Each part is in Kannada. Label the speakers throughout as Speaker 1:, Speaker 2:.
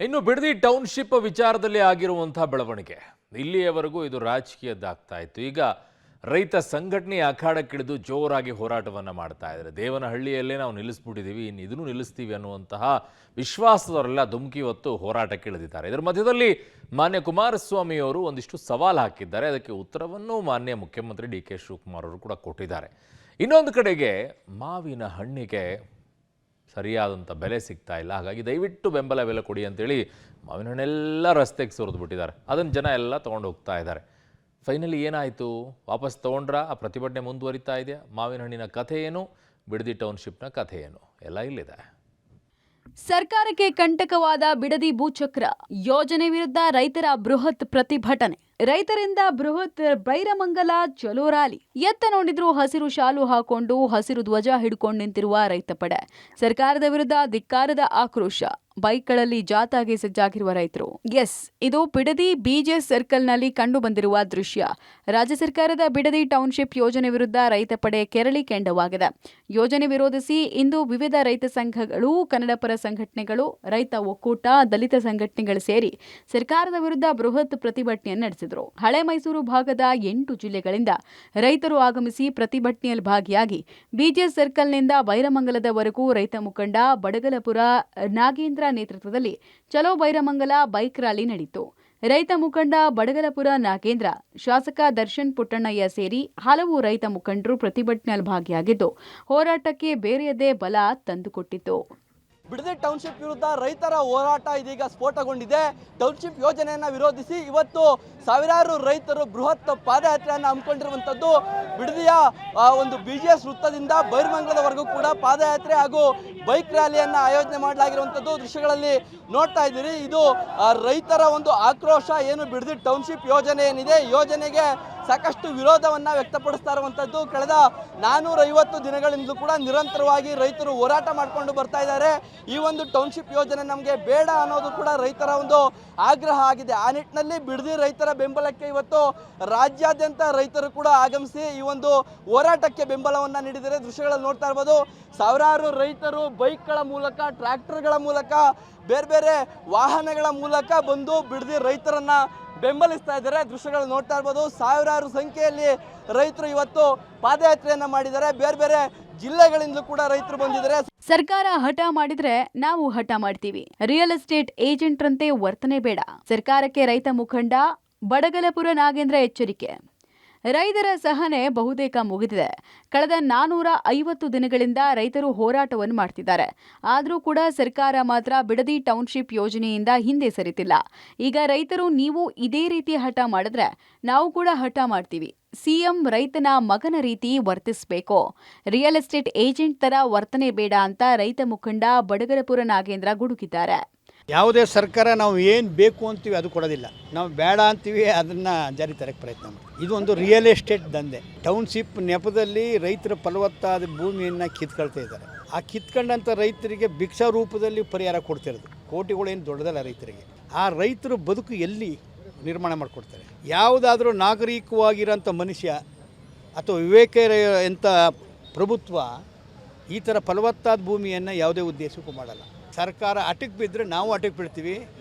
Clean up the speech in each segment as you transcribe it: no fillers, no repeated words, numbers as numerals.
Speaker 1: ಇನ್ನು ಬಿಡದಿ ಟೌನ್ಶಿಪ್ ವಿಚಾರದಲ್ಲಿ ಆಗಿರುವಂತಹ ಬೆಳವಣಿಗೆ ಇಲ್ಲಿಯವರೆಗೂ ಇದು ರಾಜಕೀಯದ್ದಾಗ್ತಾ ಇತ್ತು. ಈಗ ರೈತ ಸಂಘಟನೆ ಅಖಾಡಕ್ಕಿಳಿದು ಜೋರಾಗಿ ಹೋರಾಟವನ್ನು ಮಾಡ್ತಾ ಇದ್ದಾರೆ. ದೇವನಹಳ್ಳಿಯಲ್ಲೇ ನಾವು ನಿಲ್ಲಿಸ್ಬಿಟ್ಟಿದ್ದೀವಿ, ಇನ್ನು ಇದನ್ನು ನಿಲ್ಲಿಸ್ತೀವಿ ಅನ್ನುವಂತಹ ವಿಶ್ವಾಸದವರೆಲ್ಲ ಧುಮುಕಿ ಹೊತ್ತು ಹೋರಾಟಕ್ಕಿಳಿದಿದ್ದಾರೆ. ಇದರ ಮಧ್ಯದಲ್ಲಿ ಮಾನ್ಯ ಕುಮಾರಸ್ವಾಮಿ ಅವರು ಒಂದಿಷ್ಟು ಸವಾಲು ಹಾಕಿದ್ದಾರೆ. ಅದಕ್ಕೆ ಉತ್ತರವನ್ನು ಮಾನ್ಯ ಮುಖ್ಯಮಂತ್ರಿ ಡಿ ಕೆ ಶಿವಕುಮಾರ್ ಅವರು ಕೂಡ ಕೊಟ್ಟಿದ್ದಾರೆ. ಇನ್ನೊಂದು ಕಡೆಗೆ ಮಾವಿನ ಹಣ್ಣಿಗೆ ಸರಿಯಾದಂಥ ಬೆಲೆ ಸಿಗ್ತಾ ಇಲ್ಲ, ಹಾಗಾಗಿ ದಯವಿಟ್ಟು ಬೆಲೆ ಕೊಡಿ ಅಂತೇಳಿ ಮಾವಿನ ಹಣ್ಣೆಲ್ಲ ರಸ್ತೆಗೆ ಸುರಿದು ಬಿಟ್ಟಿದ್ದಾರೆ. ಅದನ್ನು ಜನ ಎಲ್ಲ ತೊಗೊಂಡು ಹೋಗ್ತಾ ಇದ್ದಾರೆ. ಫೈನಲಿ ಏನಾಯಿತು? ವಾಪಸ್ ತೊಗೊಂಡ್ರ? ಆ ಪ್ರತಿಭಟನೆ ಮುಂದುವರಿತಾ ಇದೆಯಾ? ಮಾವಿನ ಹಣ್ಣಿನ ಕಥೆ ಏನು? ಬಿಡದಿ ಟೌನ್ಶಿಪ್ನ ಕಥೆ ಏನು? ಎಲ್ಲ ಇಲ್ಲಿದೆ.
Speaker 2: ಸರ್ಕಾರಕ್ಕೆ ಕಂಟಕವಾದ ಬಿಡದಿ ಭೂಚಕ್ರ ಯೋಜನೆ ವಿರುದ್ಧ ರೈತರ ಬೃಹತ್ ಪ್ರತಿಭಟನೆ. ರೈತರಿಂದ ಬೃಹತ್ ಬೈರಮಂಗಲ ಚಲೋ ರ್ಯಾಲಿ. ಎತ್ತ ನೋಡಿದ್ರು ಹಸಿರು ಶಾಲು ಹಾಕೊಂಡು ಹಸಿರು ಧ್ವಜ ಹಿಡ್ಕೊಂಡು ನಿಂತಿರುವ ರೈತ ಪಡೆ. ಸರ್ಕಾರದ ವಿರುದ್ಧ ಧಿಕ್ಕಾರದ ಆಕ್ರೋಶ. ಬೈಕ್ಗಳಲ್ಲಿ ಜಾಥಾಗೆ ಸಜ್ಜಾಗಿರುವ ರೈತರು. ಇದು ಬಿಡದಿ ಬಿಜೆಎಸ್ ಸರ್ಕಲ್ನಲ್ಲಿ ಕಂಡು ಬಂದಿರುವ ದೃಶ್ಯ. ರಾಜ್ಯ ಸರ್ಕಾರದ ಬಿಡದಿ ಟೌನ್ಶಿಪ್ ಯೋಜನೆ ವಿರುದ್ಧ ರೈತ ಪಡೆ ಕೆರಳಿ ಕೆಂಡವಾಗಿದೆ. ಯೋಜನೆ ವಿರೋಧಿಸಿ ಇಂದು ವಿವಿಧ ರೈತ ಸಂಘಗಳು, ಕನ್ನಡ ಪರ ಸಂಘಟನೆಗಳು, ರೈತ ಒಕ್ಕೂಟ, ದಲಿತ ಸಂಘಟನೆಗಳು ಸೇರಿ ಸರ್ಕಾರದ ವಿರುದ್ಧ ಬೃಹತ್ ಪ್ರತಿಭಟನೆಯನ್ನು ನಡೆಸಿದರು. ಹಳೆ ಮೈಸೂರು ಭಾಗದ 8 ಜಿಲ್ಲೆಗಳಿಂದ ರೈತರು ಆಗಮಿಸಿ ಪ್ರತಿಭಟನೆಯಲ್ಲಿ ಭಾಗಿಯಾಗಿ ಬಿಜೆಎಸ್ ಸರ್ಕಲ್ನಿಂದ ಬೈರಮಂಗಲದವರೆಗೂ ರೈತ ಮುಖಂಡ ಬಡಗಲಪುರ ನಾಗೇಂದ್ರ ನೇತೃತ್ವದಲ್ಲಿ ಚಲೋ ಬೈರಮಂಗಲ ಬೈಕ್ ರ್ಯಾಲಿ ನಡೆಯಿತು. ರೈತ ಮುಖಂಡ ಬಡಗಲಪುರ ನಾಗೇಂದ್ರ, ಶಾಸಕ ದರ್ಶನ್ ಪುಟ್ಟಣ್ಣಯ್ಯ ಸೇರಿ ಹಲವು ರೈತ ಮುಖಂಡರು ಪ್ರತಿಭಟನೆಯಲ್ಲಿ ಭಾಗಿಯಾಗಿದ್ದು ಹೋರಾಟಕ್ಕೆ ಬೇರೆಯದೇ ಬಲ ತಂದುಕೊಟ್ಟಿತು.
Speaker 3: ಬಿಡದಿ ಟೌನ್ಶಿಪ್ ವಿರುದ್ಧ ರೈತರ ಹೋರಾಟ ಇದೀಗ ಸ್ಫೋಟಗೊಂಡಿದೆ. ಟೌನ್ಶಿಪ್ ಯೋಜನೆಯನ್ನು ವಿರೋಧಿಸಿ ಇವತ್ತು ಸಾವಿರಾರು ರೈತರು ಬೃಹತ್ ಪಾದಯಾತ್ರೆಯನ್ನು ಹಮ್ಮಿಕೊಂಡಿರುವಂಥದ್ದು. ಬಿಡದಿಯ ಒಂದು ಬಿಜೆಎಸ್ ವೃತ್ತದಿಂದ ಬೈರಮಂಗಲದವರೆಗೂ ಕೂಡ ಪಾದಯಾತ್ರೆ ಹಾಗೂ ಬೈಕ್ ರ್ಯಾಲಿಯನ್ನು ಆಯೋಜನೆ ಮಾಡಲಾಗಿರುವಂಥದ್ದು ದೃಶ್ಯಗಳಲ್ಲಿ ನೋಡ್ತಾ ಇದ್ದೀರಿ. ಇದು ರೈತರ ಒಂದು ಆಕ್ರೋಶ. ಏನು ಬಿಡದಿ ಟೌನ್ಶಿಪ್ ಯೋಜನೆ ಏನಿದೆ, ಯೋಜನೆಗೆ ಸಾಕಷ್ಟು ವಿರೋಧವನ್ನು ವ್ಯಕ್ತಪಡಿಸ್ತಾ ಇರುವಂಥದ್ದು. ಕಳೆದ 450 ದಿನಗಳಿಂದಲೂ ಕೂಡ ನಿರಂತರವಾಗಿ ರೈತರು ಹೋರಾಟ ಮಾಡಿಕೊಂಡು ಬರ್ತಾ ಇದ್ದಾರೆ. ಈ ಒಂದು ಟೌನ್ಶಿಪ್ ಯೋಜನೆ ನಮಗೆ ಬೇಡ ಅನ್ನೋದು ಕೂಡ ರೈತರ ಒಂದು ಆಗ್ರಹ ಆಗಿದೆ. ಆ ನಿಟ್ಟಿನಲ್ಲಿ ಬಿಡದಿ ರೈತರ ಬೆಂಬಲಕ್ಕೆ ಇವತ್ತು ರಾಜ್ಯಾದ್ಯಂತ ರೈತರು ಕೂಡ ಆಗಮಿಸಿ ಈ ಒಂದು ಹೋರಾಟಕ್ಕೆ ಬೆಂಬಲವನ್ನು ನೀಡಿದರೆ ದೃಶ್ಯಗಳಲ್ಲಿ ನೋಡ್ತಾ ಇರ್ಬೋದು. ಸಾವಿರಾರು ರೈತರು ಬೈಕ್ಗಳ ಮೂಲಕ, ಟ್ರ್ಯಾಕ್ಟರ್ಗಳ ಮೂಲಕ, ಬೇರೆ ಬೇರೆ ವಾಹನಗಳ ಮೂಲಕ ಬಂದು ಬಿಡದಿ ರೈತರನ್ನ ಬೆಂಬಲಿಸ್ತಾ ಇದ್ದಾರೆ. ದೃಶ್ಯಗಳು ನೋಡ್ತಾ ಇರ್ಬೋದು. ಸಾವಿರಾರು ಸಂಖ್ಯೆಯಲ್ಲಿ ರೈತರು ಇವತ್ತು ಪಾದಯಾತ್ರೆಯನ್ನ ಮಾಡಿದ್ದಾರೆ. ಬೇರೆ ಬೇರೆ ಜಿಲ್ಲೆಗಳಿಂದಲೂ ಕೂಡ ರೈತರು ಬಂದಿದ್ದಾರೆ.
Speaker 2: ಸರ್ಕಾರ ಹಠ ಮಾಡಿದ್ರೆ ನಾವು ಹಠ ಮಾಡ್ತೀವಿ. ರಿಯಲ್ ಎಸ್ಟೇಟ್ ಏಜೆಂಟ್ರಂತೆ ವರ್ತನೆ ಬೇಡ. ಸರ್ಕಾರಕ್ಕೆ ರೈತ ಮುಖಂಡ ಬಡಗಲಪುರ ನಾಗೇಂದ್ರ ಎಚ್ಚರಿಕೆ. ರೈತರ ಸಹನೆ ಬಹುತೇಕ ಮುಗಿದಿದೆ. ಕಳೆದ 450 ದಿನಗಳಿಂದ ರೈತರು ಹೋರಾಟವನ್ನು ಮಾಡ್ತಿದ್ದಾರೆ. ಆದರೂ ಕೂಡ ಸರ್ಕಾರ ಮಾತ್ರ ಬಿಡದಿ ಟೌನ್ಶಿಪ್ ಯೋಜನೆಯಿಂದ ಹಿಂದೆ ಸರಿತಿಲ್ಲ. ಈಗ ರೈತರು ನೀವು ಇದೇ ರೀತಿ ಹಠ ಮಾಡಿದ್ರೆ ನಾವು ಕೂಡ ಹಠ ಮಾಡ್ತೀವಿ. ಸಿಎಂ ರೈತನ ಮಗನ ರೀತಿ ವರ್ತಿಸಬೇಕು. ರಿಯಲ್ ಎಸ್ಟೇಟ್ ಏಜೆಂಟ್ ತರ ವರ್ತನೆ ಬೇಡ ಅಂತ ರೈತ ಮುಖಂಡ ಬಡಗಲಪುರ ನಾಗೇಂದ್ರ ಗುಡುಗಿದ್ದಾರೆ.
Speaker 4: ಯಾವುದೇ ಸರ್ಕಾರ ನಾವು ಏನು ಬೇಕು ಅಂತೀವಿ ಅದು ಕೊಡೋದಿಲ್ಲ. ನಾವು ಬೇಡ ಅಂತೀವಿ, ಅದನ್ನು ಜಾರಿ ತರಕ್ಕೆ ಪ್ರಯತ್ನ ಮಾಡ್ತೀವಿ. ಇದು ಒಂದು ರಿಯಲ್ ಎಸ್ಟೇಟ್ ದಂಧೆ. ಟೌನ್ಶಿಪ್ ನೆಪದಲ್ಲಿ ರೈತರ ಫಲವತ್ತಾದ ಭೂಮಿಯನ್ನು ಕಿತ್ಕೊಳ್ತಾ ಇದ್ದಾರೆ. ಆ ಕಿತ್ಕೊಂಡಂಥ ರೈತರಿಗೆ ಭಿಕ್ಷಾ ರೂಪದಲ್ಲಿ ಪರಿಹಾರ ಕೊಡ್ತಿರೋದು. ಕೋಟಿಗಳೇನು ದೊಡ್ಡದಲ್ಲ ರೈತರಿಗೆ. ಆ ರೈತರು ಬದುಕು ಎಲ್ಲಿ ನಿರ್ಮಾಣ ಮಾಡಿಕೊಡ್ತಾರೆ? ಯಾವುದಾದ್ರೂ ನಾಗರಿಕವಾಗಿರೋಂಥ ಮನುಷ್ಯ ಅಥವಾ ವಿವೇಕ ಎಂಥ ಪ್ರಭುತ್ವ ಈ ಥರ ಫಲವತ್ತಾದ ಭೂಮಿಯನ್ನು ಯಾವುದೇ ಉದ್ದೇಶಕ್ಕೂ ಮಾಡಲ್ಲ. ಸರ್ಕಾರ ಅಟಕ್ ಬಿದ್ದರೆ ನಾವು ಅಟಕ್ ಬೀಳ್ತೀವಿ.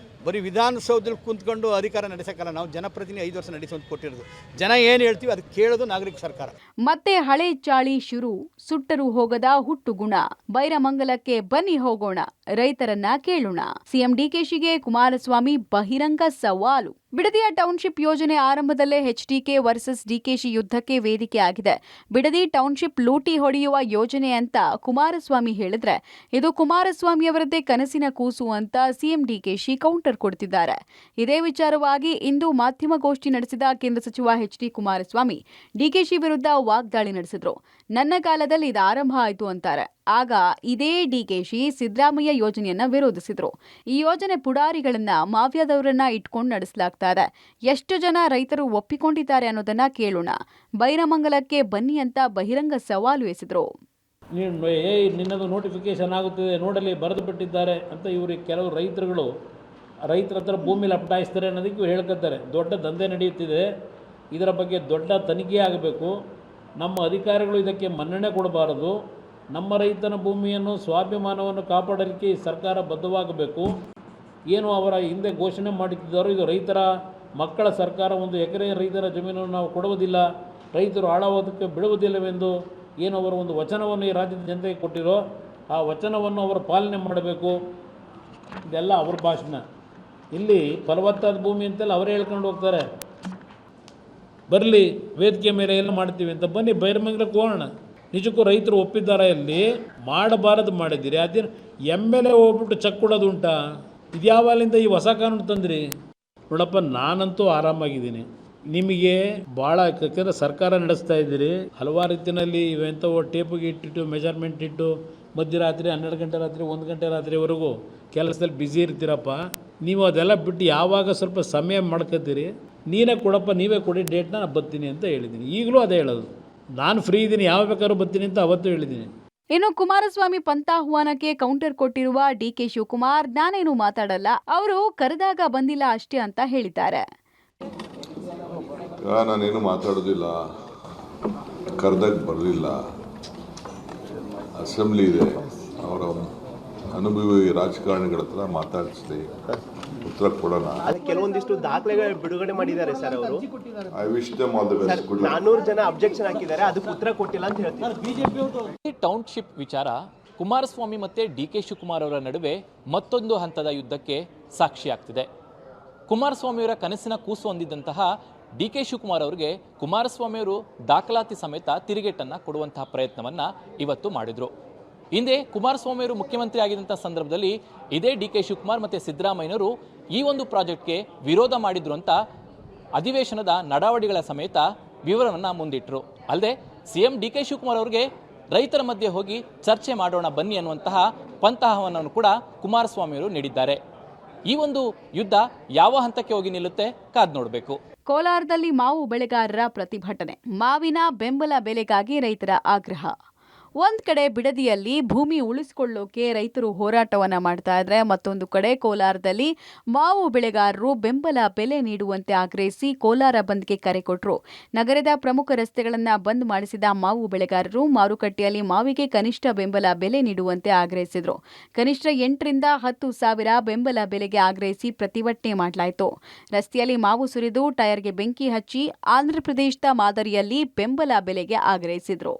Speaker 4: ಬರೀ ವಿಧಾನಸೌಧದಲ್ಲಿ ಕುಂತ್ಕೊಂಡು ಅಧಿಕಾರ ನಡೆಸೋಕ್ಕಲ್ಲ. ನಾವು ಜನಪ್ರತಿನಿಧಿ 5 ವರ್ಷ ನಡೆಸುವಂತ ಕೊಟ್ಟಿರೋದು. ಜನ ಏನು ಹೇಳ್ತೀವಿ ಅದಕ್ಕೆ ಕೇಳೋದು ನಾಗರಿಕ ಸರ್ಕಾರ.
Speaker 2: ಮತ್ತೆ ಹಳೆ ಚಾಳಿ ಶುರು. ಸುಟ್ಟರು ಹೋಗದ ಹುಟ್ಟು ಗುಣ. ಬೈರಮಂಗಲಕ್ಕೆ ಬನ್ನಿ ಹೋಗೋಣ, ರೈತರನ್ನ ಕೇಳೋಣ. ಸಿಎಂ ಡಿಕೆಶಿಗೆ ಕುಮಾರಸ್ವಾಮಿ ಬಹಿರಂಗ ಸವಾಲು. ಬಿಡದಿಯ ಟೌನ್ಶಿಪ್ ಯೋಜನೆ ಆರಂಭದಲ್ಲೇ ಎಚ್ಡಿಕೆ ವರ್ಸಸ್ ಡಿಕೆಶಿ ಯುದ್ಧಕ್ಕೆ ವೇದಿಕೆ ಆಗಿದೆ. ಬಿಡದಿ ಟೌನ್ಶಿಪ್ ಲೂಟಿ ಹೊಡೆಯುವ ಯೋಜನೆ ಅಂತ ಕುಮಾರಸ್ವಾಮಿ ಹೇಳಿದ್ರೆ ಇದು ಕುಮಾರಸ್ವಾಮಿಯವರದ್ದೇ ಕನಸಿನ ಕೂಸು ಅಂತ ಸಿಎಂ ಡಿಕೆಶಿ ಕೌಂಟರ್ ಕೊಡ್ತಿದ್ದಾರೆ. ಇದೇ ವಿಚಾರವಾಗಿ ಇಂದು ಮಾಧ್ಯಮಗೋಷ್ಠಿ ನಡೆಸಿದ ಕೇಂದ್ರ ಸಚಿವ ಎಚ್ಡಿ ಕುಮಾರಸ್ವಾಮಿ ಡಿಕೆಶಿ ವಿರುದ್ಧ ವಾಗ್ದಾಳಿ ನಡೆಸಿದ್ರು. ನನ್ನ ಕಾಲದಲ್ಲಿ ಇದು ಆರಂಭ ಆಯಿತು ಅಂತಾರೆ. ಆಗ ಇದೇ ಡಿಕೆಶಿ ಸಿದ್ದರಾಮಯ್ಯ ಯೋಜನೆಯನ್ನ ವಿರೋಧಿಸಿದ್ರು. ಈ ಯೋಜನೆ ಪುಡಾರಿಗಳನ್ನ, ಮಾಫಿಯಾದವರನ್ನ ಇಟ್ಕೊಂಡು ನಡೆಸಲಾಗ್ತಾ ಇದೆ. ಎಷ್ಟು ಜನ ರೈತರು ಒಪ್ಪಿಕೊಂಡಿದ್ದಾರೆ ಅನ್ನೋದನ್ನ ಕೇಳೋಣ. ಬೈರಮಂಗಲಕ್ಕೆ ಬನ್ನಿ ಅಂತ ಬಹಿರಂಗ ಸವಾಲು ಎಸೆದ್ರು.
Speaker 5: ನಿನ್ನದು ನೋಟಿಫಿಕೇಶನ್ ಆಗುತ್ತದೆ ನೋಡಲಿ ಬರೆದು ಬಿಟ್ಟಿದ್ದಾರೆ ಅಂತ ಇವರಿಗೆ ಕೆಲವು ರೈತರ ಹತ್ರ ಭೂಮಿ ಲಪಟಾಯಿಸ್ತಾರೆ ಅನ್ನೋದಕ್ಕೆ ಇವ್ರು ಹೇಳ್ಕೊತಾರೆ. ದೊಡ್ಡ ದಂಧೆ ನಡೆಯುತ್ತಿದೆ, ಇದರ ಬಗ್ಗೆ ದೊಡ್ಡ ತನಿಖೆ ಆಗಬೇಕು. ನಮ್ಮ ಅಧಿಕಾರಿಗಳು ಇದಕ್ಕೆ ಮನ್ನಣೆ ಕೊಡಬಾರದು. ನಮ್ಮ ರೈತನ ಭೂಮಿಯನ್ನು, ಸ್ವಾಭಿಮಾನವನ್ನು ಕಾಪಾಡಲಿಕ್ಕೆ ಸರ್ಕಾರ ಬದ್ಧವಾಗಬೇಕು. ಏನು ಅವರ ಹಿಂದೆ ಘೋಷಣೆ ಮಾಡುತ್ತಿದ್ದಾರೋ ಇದು ರೈತರ ಮಕ್ಕಳ ಸರ್ಕಾರ, 1 ಎಕರೆ ರೈತರ ಜಮೀನನ್ನು ನಾವು ಕೊಡುವುದಿಲ್ಲ, ರೈತರು ಹಾಳಾಗೋದಕ್ಕೆ ಬಿಡುವುದಿಲ್ಲವೆಂದು ಏನು ಅವರ ಒಂದು ವಚನವನ್ನು ಈ ರಾಜ್ಯದ ಜನತೆಗೆ ಕೊಟ್ಟಿರೋ ಆ ವಚನವನ್ನು ಅವರು ಪಾಲನೆ ಮಾಡಬೇಕು. ಇದೆಲ್ಲ ಅವ್ರ ಭಾಷಣ. ಇಲ್ಲಿ ಫಲವತ್ತಾದ ಭೂಮಿ ಅಂತೆಲ್ಲ ಅವರೇ ಹೇಳ್ಕೊಂಡು ಹೋಗ್ತಾರೆ. ಬರಲಿ ವೇದಿಕೆ ಮೇಲೆ ಎಲ್ಲ ಮಾಡ್ತೀವಿ ಅಂತ, ಬನ್ನಿ ಬೈರಮಂಗಲಕ್ಕೆ ಹೋಗೋಣ. ನಿಜಕ್ಕೂ ರೈತರು ಒಪ್ಪಿದ್ದಾರೆ, ಇಲ್ಲಿ ಮಾಡಬಾರದು ಮಾಡಿದ್ದೀರಿ, ಅದೇನು MLA ಹೋಗ್ಬಿಟ್ಟು ಚೆಕ್ ಕೊಡೋದು ಉಂಟಾ? ಇದು ಯಾವಾಗಲಿಂದ ಈ ಹೊಸ ಕಾನೂನು ತಂದ್ರಿ? ನೋಡಪ್ಪ, ನಾನಂತೂ ಆರಾಮಾಗಿದ್ದೀನಿ. ನಿಮಗೆ ಭಾಳ, ಯಾಕೆಂದರೆ ಸರ್ಕಾರ ನಡೆಸ್ತಾ ಇದ್ದೀರಿ, ಹಲವಾರು ರೀತಿಯಲ್ಲಿ ಇವೆಂಥವು ಟೇಪಿಗೆ ಇಟ್ಟಿಟ್ಟು ಮೆಜರ್ಮೆಂಟ್ ಇಟ್ಟು ಮಧ್ಯರಾತ್ರಿ 12 ಗಂಟೆ ರಾತ್ರಿ 1 ಗಂಟೆ ರಾತ್ರಿವರೆಗೂ ಕೆಲಸದಲ್ಲಿ ಬ್ಯುಸಿ ಇರ್ತೀರಪ್ಪ. ನೀವು ಅದೆಲ್ಲ ಬಿಟ್ಟು ಯಾವಾಗ ಸ್ವಲ್ಪ ಸಮಯ ಮಾಡ್ಕೊತೀರಿ, ನೀನೇ ಕೊಡಪ್ಪ, ನೀವೇ ಕೊಡಿ ಡೇಟ್ನ, ನಾನು ಬರ್ತೀನಿ ಅಂತ ಹೇಳಿದ್ದೀನಿ. ಈಗಲೂ ಅದೇ ಹೇಳೋದು, ನಾನು ಫ್ರೀ ಇದ್ದೀನಿ, ಯಾವ ಬೇಕಾದ್ರೂ ಬರ್ತೀನಿ ಅಂತ ಅವತ್ತು ಹೇಳಿದ್ದೀನಿ.
Speaker 2: ಇನ್ನು ಕುಮಾರಸ್ವಾಮಿ ಪಂಥಾಹ್ವಾನಕ್ಕೆ ಕೌಂಟರ್ ಕೊಟ್ಟಿರುವ DK ಶಿವಕುಮಾರ್, ನಾನೇನು ಮಾತಾಡಲ್ಲ, ಅವರು ಕರೆದಾಗ ಬಂದಿಲ್ಲ ಅಷ್ಟೇ ಅಂತ ಹೇಳಿದ್ದಾರೆ.
Speaker 6: ನಾನೇನು ಮಾತಾಡೋದಿಲ್ಲ, ಕರೆದಾಗ ಬರಲಿಲ್ಲ, ಅಸೆಂಬ್ಲಿ ಇದೆ, ಅವರ ಅನುಭವಿ ರಾಜಕಾರಣಿಗಳ ಹತ್ರ ಮಾತಾಡಿಸ್ಲಿ, ಉತ್ತರ ಕೊಡೋಣ.
Speaker 7: ಕೆಲವೊಂದಿಷ್ಟು ದಾಖಲೆಗಳು ಬಿಡುಗಡೆ ಮಾಡಿದ್ದಾರೆ ಸರ್ ಅವರು.
Speaker 6: I wish them all the best.
Speaker 7: 400 ಜನ ಅಬ್ಜೆಕ್ಷನ್ ಹಾಕಿದ್ದಾರೆ, ಅದಕ್ಕೆ ಉತ್ತರ ಕೊಟ್ಟಿಲ್ಲ ಅಂತ ಹೇಳ್ತಾರೆ.
Speaker 8: ಟೌನ್ಶಿಪ್ ವಿಚಾರ ಕುಮಾರಸ್ವಾಮಿ ಮತ್ತು DK ಶಿವಕುಮಾರ್ ಅವರ ನಡುವೆ ಮತ್ತೊಂದು ಹಂತದ ಯುದ್ಧಕ್ಕೆ ಸಾಕ್ಷಿಯಾಗ್ತಿದೆ. ಕುಮಾರಸ್ವಾಮಿಯವರ ಕನಸಿನ ಕೂಸು ಹೊಂದಿದ್ದಂತಹ DK ಶಿವಕುಮಾರ್ ಅವರಿಗೆ ಕುಮಾರಸ್ವಾಮಿಯವರು ದಾಖಲಾತಿ ಸಮೇತ ತಿರುಗೇಟನ್ನು ಕೊಡುವಂತಹ ಪ್ರಯತ್ನವನ್ನು ಇವತ್ತು ಮಾಡಿದರು. ಹಿಂದೆ ಕುಮಾರಸ್ವಾಮಿಯವರು ಮುಖ್ಯಮಂತ್ರಿ ಆಗಿದ್ದಂಥ ಸಂದರ್ಭದಲ್ಲಿ ಇದೇ DK ಶಿವಕುಮಾರ್ ಮತ್ತು ಸಿದ್ದರಾಮಯ್ಯನವರು ಈ ಒಂದು ಪ್ರಾಜೆಕ್ಟ್ಗೆ ವಿರೋಧ ಮಾಡಿದ್ರು ಅಂತ ಅಧಿವೇಶನದ ನಡಾವಳಿಗಳ ಸಮೇತ ವಿವರವನ್ನು ಮುಂದಿಟ್ಟರು. ಅಲ್ಲದೆ CM DK ಶಿವಕುಮಾರ್ ಅವರಿಗೆ ರೈತರ ಮಧ್ಯೆ ಹೋಗಿ ಚರ್ಚೆ ಮಾಡೋಣ ಬನ್ನಿ ಅನ್ನುವಂತಹ ಪಂಥಾಹ್ವಾನವನ್ನು ಕೂಡ ಕುಮಾರಸ್ವಾಮಿಯವರು ನೀಡಿದ್ದಾರೆ. ಈ ಒಂದು ಯುದ್ಧ ಯಾವ ಹಂತಕ್ಕೆ ಹೋಗಿ ನಿಲ್ಲುತ್ತೆ ಕಾದ್ ನೋಡಬೇಕು.
Speaker 2: ಕೋಲಾರದಲ್ಲಿ ಮಾವು ಬೆಳೆಗಾರರ ಪ್ರತಿಭಟನೆ, ಮಾವಿನ ಬೆಂಬಲ ಬೆಲೆಗಾಗಿ ರೈತರ ಆಗ್ರಹ. ಒಂದ್ ಕಡೆ ಬಿಡದಿಯಲ್ಲಿ ಭೂಮಿ ಉಳಿಸಿಕೊಳ್ಳೋಕೆ ರೈತರು ಹೋರಾಟವನ್ನ ಮಾಡ್ತಾ ಇದ್ರೆ, ಮತ್ತೊಂದು ಕಡೆ ಕೋಲಾರದಲ್ಲಿ ಮಾವು ಬೆಳೆಗಾರರು ಬೆಂಬಲ ಬೆಲೆ ನೀಡುವಂತೆ ಆಗ್ರಹಿಸಿ ಕೋಲಾರ ಬಂದ್ಗೆ ಕರೆ ಕೊಟ್ಟರು. ನಗರದ ಪ್ರಮುಖ ರಸ್ತೆಗಳನ್ನ ಬಂದ್ ಮಾಡಿಸಿದ ಮಾವು ಬೆಳೆಗಾರರು ಮಾರುಕಟ್ಟೆಯಲ್ಲಿ ಮಾವಿಗೆ ಕನಿಷ್ಠ ಬೆಂಬಲ ಬೆಲೆ ನೀಡುವಂತೆ ಆಗ್ರಹಿಸಿದ್ರು. ಕನಿಷ್ಠ 8 ರಿಂದ 10 ಸಾವಿರ ಬೆಂಬಲ ಬೆಲೆಗೆ ಆಗ್ರಹಿಸಿ ಪ್ರತಿಭಟನೆ ಮಾಡಲಾಯಿತು. ರಸ್ತೆಯಲ್ಲಿ ಮಾವು ಸುರಿದು ಟೈರ್ಗೆ ಬೆಂಕಿ ಹಚ್ಚಿ ಆಂಧ್ರಪ್ರದೇಶದ ಮಾದರಿಯಲ್ಲಿ ಬೆಂಬಲ ಬೆಲೆಗೆ ಆಗ್ರಹಿಸಿದ್ರು.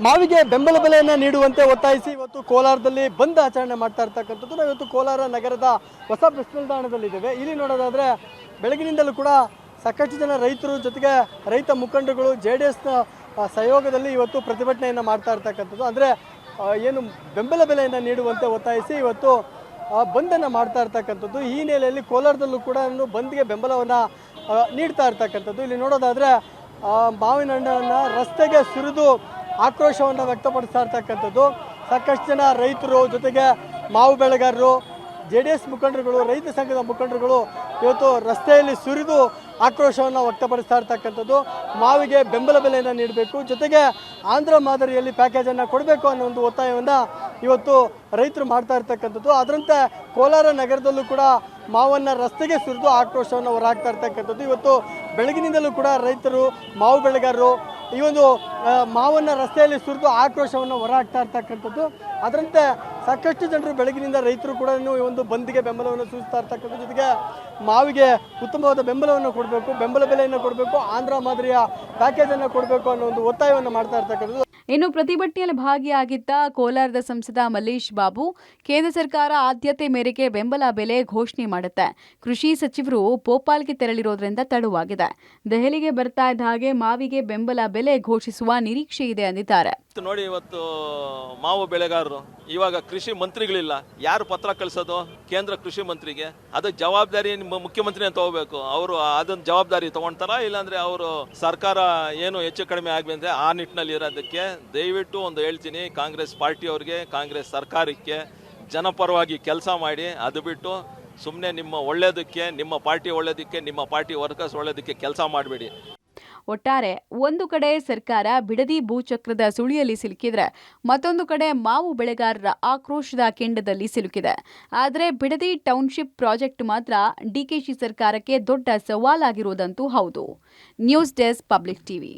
Speaker 3: ಮಾವಿಗೆ ಬೆಂಬಲ ಬೆಲೆಯನ್ನು ನೀಡುವಂತೆ ಒತ್ತಾಯಿಸಿ ಇವತ್ತು ಕೋಲಾರದಲ್ಲಿ ಬಂದ್ ಆಚರಣೆ ಮಾಡ್ತಾ ಇರ್ತಕ್ಕಂಥದ್ದು. ನಾವು ಇವತ್ತು ಕೋಲಾರ ನಗರದ ಹೊಸ ಬಸ್ ನಿಲ್ದಾಣದಲ್ಲಿದ್ದೇವೆ. ಇಲ್ಲಿ ನೋಡೋದಾದರೆ ಬೆಳಗಿನಿಂದಲೂ ಕೂಡ ಸಾಕಷ್ಟು ಜನ ರೈತರು ಜೊತೆಗೆ ರೈತ ಮುಖಂಡರುಗಳು JDSನ ಸಹಯೋಗದಲ್ಲಿ ಇವತ್ತು ಪ್ರತಿಭಟನೆಯನ್ನು ಮಾಡ್ತಾ ಇರ್ತಕ್ಕಂಥದ್ದು. ಅಂದರೆ ಏನು ಬೆಂಬಲ ಬೆಲೆಯನ್ನು ನೀಡುವಂತೆ ಒತ್ತಾಯಿಸಿ ಇವತ್ತು ಬಂದನ್ನು ಮಾಡ್ತಾ ಇರ್ತಕ್ಕಂಥದ್ದು. ಈ ಹಿನ್ನೆಲೆಯಲ್ಲಿ ಕೋಲಾರದಲ್ಲೂ ಕೂಡ ಬಂದ್ಗೆ ಬೆಂಬಲವನ್ನು ನೀಡ್ತಾ ಇರ್ತಕ್ಕಂಥದ್ದು. ಇಲ್ಲಿ ನೋಡೋದಾದರೆ ಮಾವಿನ ಹಣ್ಣನ್ನು ರಸ್ತೆಗೆ ಸುರಿದು ಆಕ್ರೋಶವನ್ನು ವ್ಯಕ್ತಪಡಿಸ್ತಾ ಇರ್ತಕ್ಕಂಥದ್ದು. ಸಾಕಷ್ಟು ಜನ ರೈತರು ಜೊತೆಗೆ ಮಾವು ಬೆಳೆಗಾರರು, JDS ಮುಖಂಡರುಗಳು, ರೈತ ಸಂಘದ ಮುಖಂಡರುಗಳು ಇವತ್ತು ರಸ್ತೆಯಲ್ಲಿ ಸುರಿದು ಆಕ್ರೋಶವನ್ನು ವ್ಯಕ್ತಪಡಿಸ್ತಾ ಇರ್ತಕ್ಕಂಥದ್ದು. ಮಾವಿಗೆ ಬೆಂಬಲ ಬೆಲೆಯನ್ನು ನೀಡಬೇಕು, ಜೊತೆಗೆ ಆಂಧ್ರ ಮಾದರಿಯಲ್ಲಿ ಪ್ಯಾಕೇಜನ್ನು ಕೊಡಬೇಕು ಅನ್ನೋ ಒಂದು ಒತ್ತಾಯವನ್ನು ಇವತ್ತು ರೈತರು ಮಾಡ್ತಾ ಇರ್ತಕ್ಕಂಥದ್ದು. ಅದರಂತೆ ಕೋಲಾರ ನಗರದಲ್ಲೂ ಕೂಡ ಮಾವನ್ನು ರಸ್ತೆಗೆ ಸುರಿದು ಆಕ್ರೋಶವನ್ನು ಹೊರಹಾಕ್ತಾ ಇರ್ತಕ್ಕಂಥದ್ದು. ಇವತ್ತು ಬೆಳಗಿನಿಂದಲೂ ಕೂಡ ರೈತರು, ಮಾವು ಬೆಳೆಗಾರರು ಈ ಒಂದು ಮಾವನ್ನು ರಸ್ತೆಯಲ್ಲಿ ಸುರಿದು ಆಕ್ರೋಶವನ್ನು ಹೊರಹಾಕ್ತಾ ಇರ್ತಕ್ಕಂಥದ್ದು. ಅದರಂತೆ ಸಾಕಷ್ಟು ಜನರು ಬೆಳಗಿನಿಂದ ರೈತರು ಕೂಡ ಈ ಒಂದು ಬಂದ್ಗೆ ಬೆಂಬಲವನ್ನು ಸೂಚಿಸ್ತಾ ಇರ್ತಕ್ಕಂಥದ್ದು. ಜೊತೆಗೆ ಮಾವಿಗೆ ಉತ್ತಮವಾದ ಬೆಂಬಲವನ್ನು ಕೊಡಬೇಕು, ಬೆಂಬಲ ಬೆಲೆಯನ್ನು ಕೊಡಬೇಕು, ಆಂಧ್ರ ಮಾದರಿಯ ಪ್ಯಾಕೇಜನ್ನು ಕೊಡಬೇಕು ಅನ್ನೋ ಒಂದು ಒತ್ತಾಯವನ್ನು ಮಾಡ್ತಾ ಇರ್ತಕ್ಕಂಥದ್ದು.
Speaker 2: ಇನ್ನು ಪ್ರತಿಭಟನೆಯಲ್ಲಿ ಭಾಗಿಯಾಗಿದ್ದ ಕೋಲಾರದ ಸಂಸದ ಮಲ್ಲೇಶ್ ಬಾಬು, ಕೇಂದ್ರ ಸರ್ಕಾರ ಆದ್ಯತೆ ಮೇರೆಗೆ ಬೆಂಬಲ ಬೆಲೆ ಘೋಷಣೆ ಮಾಡುತ್ತೆ, ಕೃಷಿ ಸಚಿವರು ಭೋಪಾಲ್ಗೆ ತೆರಳಿರೋದ್ರಿಂದ ತಡವಾಗಿದೆ, ದೆಹಲಿಗೆ ಬರ್ತಾ ಇದ್ದ ಹಾಗೆ ಮಾವಿಗೆ ಬೆಂಬಲ ಬೆಲೆ ಘೋಷಿಸುವ ನಿರೀಕ್ಷೆ ಇದೆ ಅಂದಿದ್ದಾರೆ.
Speaker 9: ನೋಡಿ, ಇವತ್ತು ಮಾವು ಬೆಳೆಗಾರರು, ಇವಾಗ ಕೃಷಿ ಮಂತ್ರಿಗಳಿಲ್ಲ, ಯಾರು ಪತ್ರ ಕಳಿಸೋದು? ಕೇಂದ್ರ ಕೃಷಿ ಮಂತ್ರಿಗೆ. ಅದಕ್ಕೆ ಜವಾಬ್ದಾರಿ ಮುಖ್ಯಮಂತ್ರಿನೇ ತಗೋಬೇಕು. ಅವರು ಅದನ್ನ ಜವಾಬ್ದಾರಿ ತಗೊಳ್ತಾರ, ಇಲ್ಲಾಂದ್ರೆ ಅವರು ಸರ್ಕಾರ ಏನು ಹೆಚ್ಚು ಕಡಿಮೆ ಆಗ್ಬೇಕಂದ್ರೆ ಆ ನಿಟ್ಟಿನಲ್ಲಿ ಇರೋದಕ್ಕೆ ದಯವಿಟ್ಟು ಒಂದು ಹೇಳ್ತೀನಿ, ಕಾಂಗ್ರೆಸ್ ಪಾರ್ಟಿಯವ್ರಿಗೆ, ಕಾಂಗ್ರೆಸ್ ಸರ್ಕಾರಕ್ಕೆ ಜನಪರವಾಗಿ ಕೆಲಸ ಮಾಡಿ. ಅದು ಬಿಟ್ಟು ಸುಮ್ಮನೆ ನಿಮ್ಮ ಒಳ್ಳೇದಕ್ಕೆ, ನಿಮ್ಮ ಪಾರ್ಟಿ ಒಳ್ಳೇದಕ್ಕೆ, ನಿಮ್ಮ ಪಾರ್ಟಿ ವರ್ಕರ್ಸ್ ಒಳ್ಳೇದಕ್ಕೆ ಕೆಲಸ ಮಾಡಬೇಡಿ.
Speaker 2: ಒಟ್ಟಾರೆ ಒಂದು ಕಡೆ ಸರ್ಕಾರ ಬಿಡದಿ ಭೂಚಕ್ರದ ಸುಳಿಯಲ್ಲಿ ಸಿಲುಕಿದ್ರೆ, ಮತ್ತೊಂದು ಕಡೆ ಮಾವು ಬೆಳೆಗಾರರ ಆಕ್ರೋಶದ ಕೆಂಡದಲ್ಲಿ ಸಿಲುಕಿದೆ. ಆದರೆ ಬಿಡದಿ ಟೌನ್ಶಿಪ್ ಪ್ರಾಜೆಕ್ಟ್ ಮಾತ್ರ DKಶಿ ಸರ್ಕಾರಕ್ಕೆ ದೊಡ್ಡ ಸವಾಲಾಗಿರುವುದಂತೂ ಹೌದು. News desk, public TV.